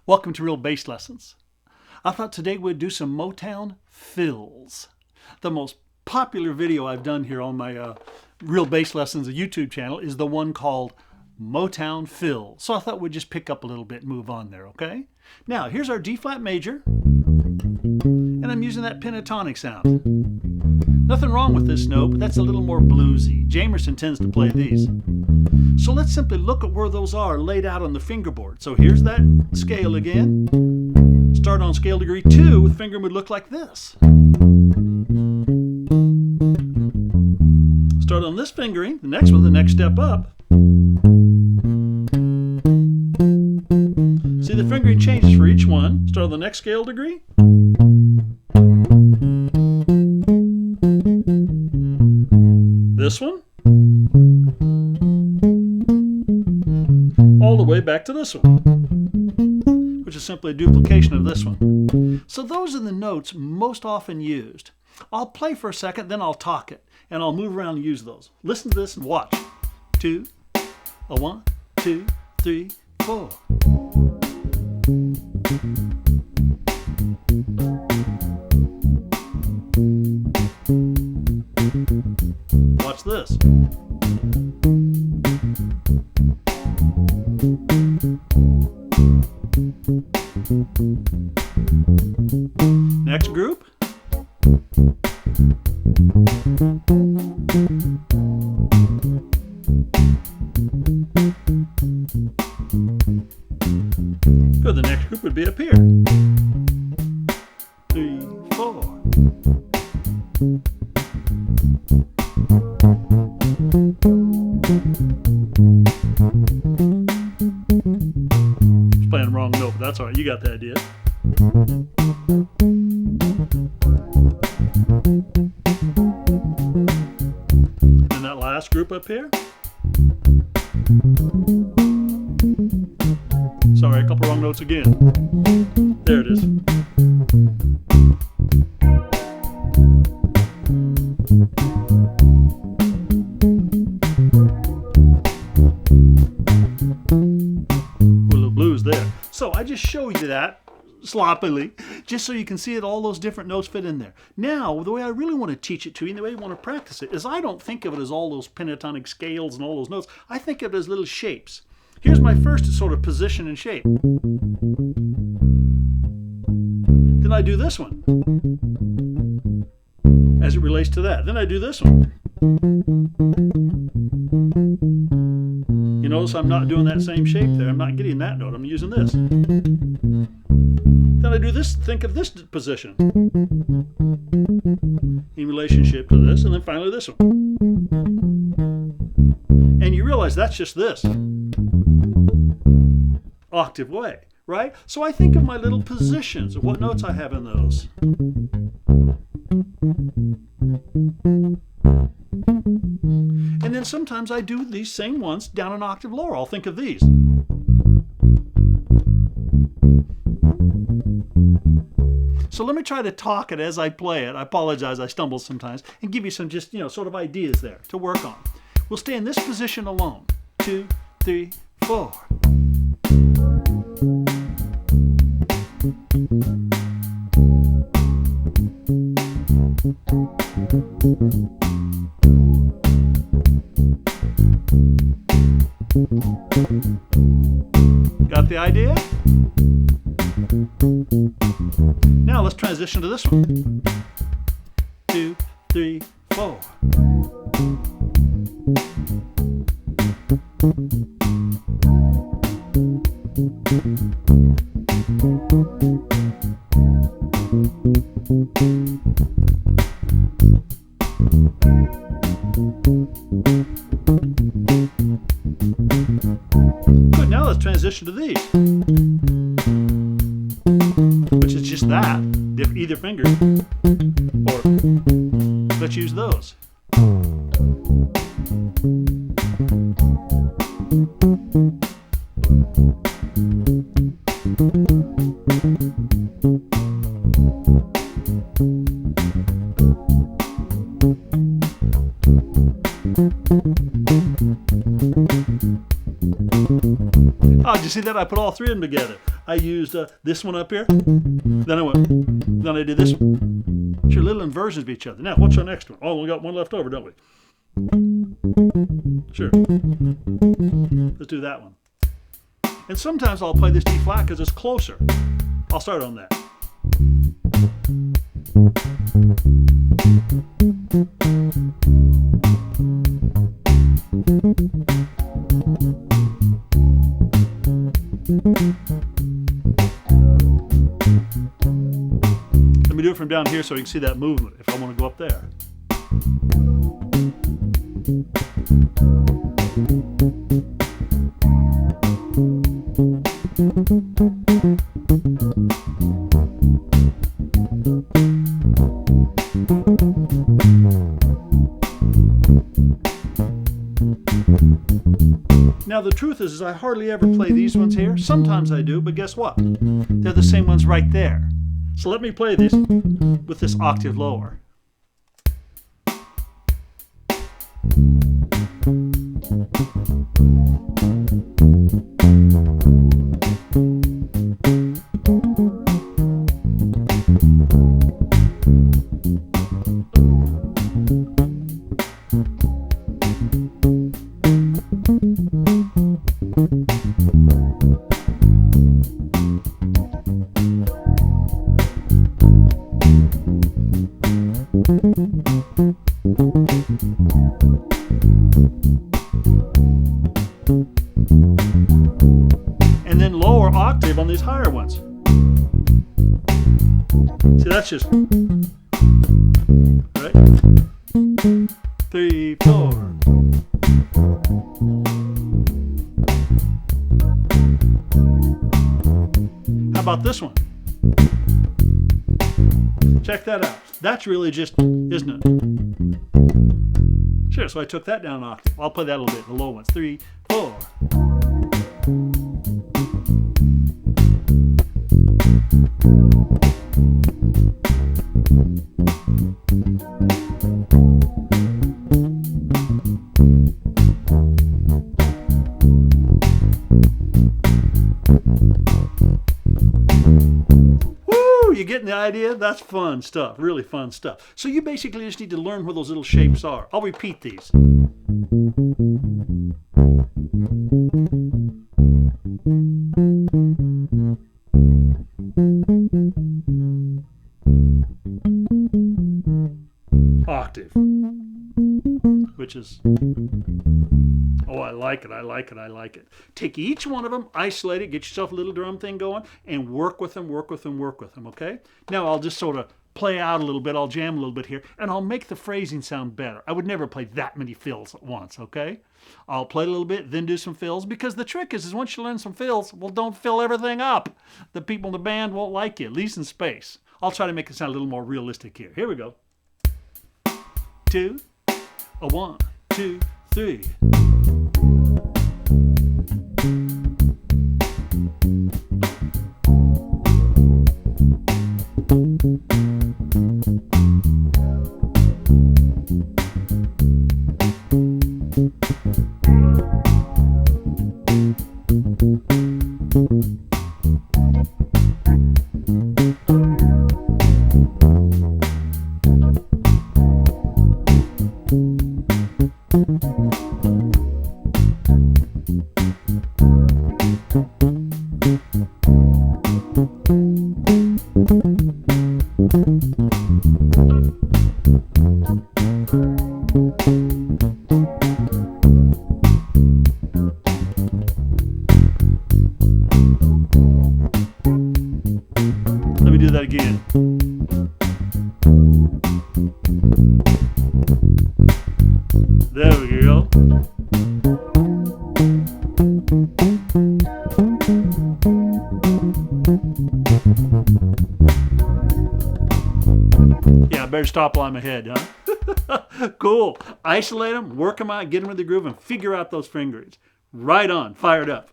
Welcome to Real Bass Lessons. I thought today we'd do some Motown Fills. The most popular video I've done here on my Real Bass Lessons YouTube channel is the one called Motown Fills. So I thought we'd just pick up a little bit and move on there, okay? Now, here's our D flat major, and I'm using that pentatonic sound. Nothing wrong with this note, but that's a little more bluesy. Jamerson tends to play these. So let's simply look at where those are laid out on the fingerboard. So here's that scale again. Start on scale degree 2 with finger would look like this. Start on this fingering, the next one, the next step up. See, the fingering changes for each one. Start on the next scale degree. This one. All the way back to this one, which is simply a duplication of this one. So those are the notes most often used. I'll play for a second, then I'll talk it, and I'll move around and use those. Listen to this and watch. 2, 1, 2, 3, 4. Watch this. Next group. Good, the next group would be up here. 3, 4. Just playing the wrong note, but that's all right. You got the idea. And that last group up here. Sorry, a couple wrong notes again. There it is. A little blues there. So I just showed you that sloppily, just so you can see that all those different notes fit in there. Now, the way I really want to teach it to you, and the way I want to practice it, is I don't think of it as all those pentatonic scales and all those notes. I think of it as little shapes. Here's my first sort of position and shape. Then I do this one as it relates to that. Then I do this one. You notice I'm not doing that same shape there. I'm not getting that note. I'm using this. Then I do this, think of this position in relationship to this, and then finally this one. And you realize that's just this octave way, right? So I think of my little positions of what notes I have in those. And then sometimes I do these same ones down an octave lower. I'll think of these. So let me try to talk it as I play it. I apologize, I stumble sometimes, and give you some just, sort of ideas there to work on. We'll stay in this position alone. 2, 3, 4. Got the idea? Now let's transition to this one. 2, 3, 4. Good, now let's transition to these, which is just that, either finger, or let's use those. Oh, did you see that? I put all three of them together. I used this one up here. Then I did this one. Sure, little inversions of each other. Now, what's our next one? Oh, we got one left over, don't we? Sure. Let's do that one. And sometimes I'll play this D flat because it's closer. I'll start on that. Let me do it from down here so you can see that movement if I want to go up there. Now the truth is I hardly ever play these ones here. Sometimes I do, but guess what? They're the same ones right there. So let me play these with this octave lower. And then lower octave on these higher ones. See, that's just right. 3, 4. How about this one? Check that out. That's really just, isn't it? Sure, so I took that down an octave. I'll play that a little bit, the low ones. 3, 4. You getting the idea? That's fun stuff, really fun stuff. So you basically just need to learn where those little shapes are. I'll repeat these. Octave, which is, oh, I like it, I like it, I like it. Take each one of them, isolate it, get yourself a little drum thing going, and work with them, work with them, work with them, okay? Now I'll just sort of play out a little bit, I'll jam a little bit here, and I'll make the phrasing sound better. I would never play that many fills at once, okay? I'll play a little bit, then do some fills, because the trick is once you learn some fills, well, don't fill everything up. The people in the band won't like you. Leave some space. I'll try to make it sound a little more realistic here. Here we go. 2, 1, 2, 3. Let me do that again. There we go. Yeah, I better stop while I'm ahead, huh? Cool. Isolate them, work them out, get them in the groove, and figure out those fingerings. Right on. Fired up.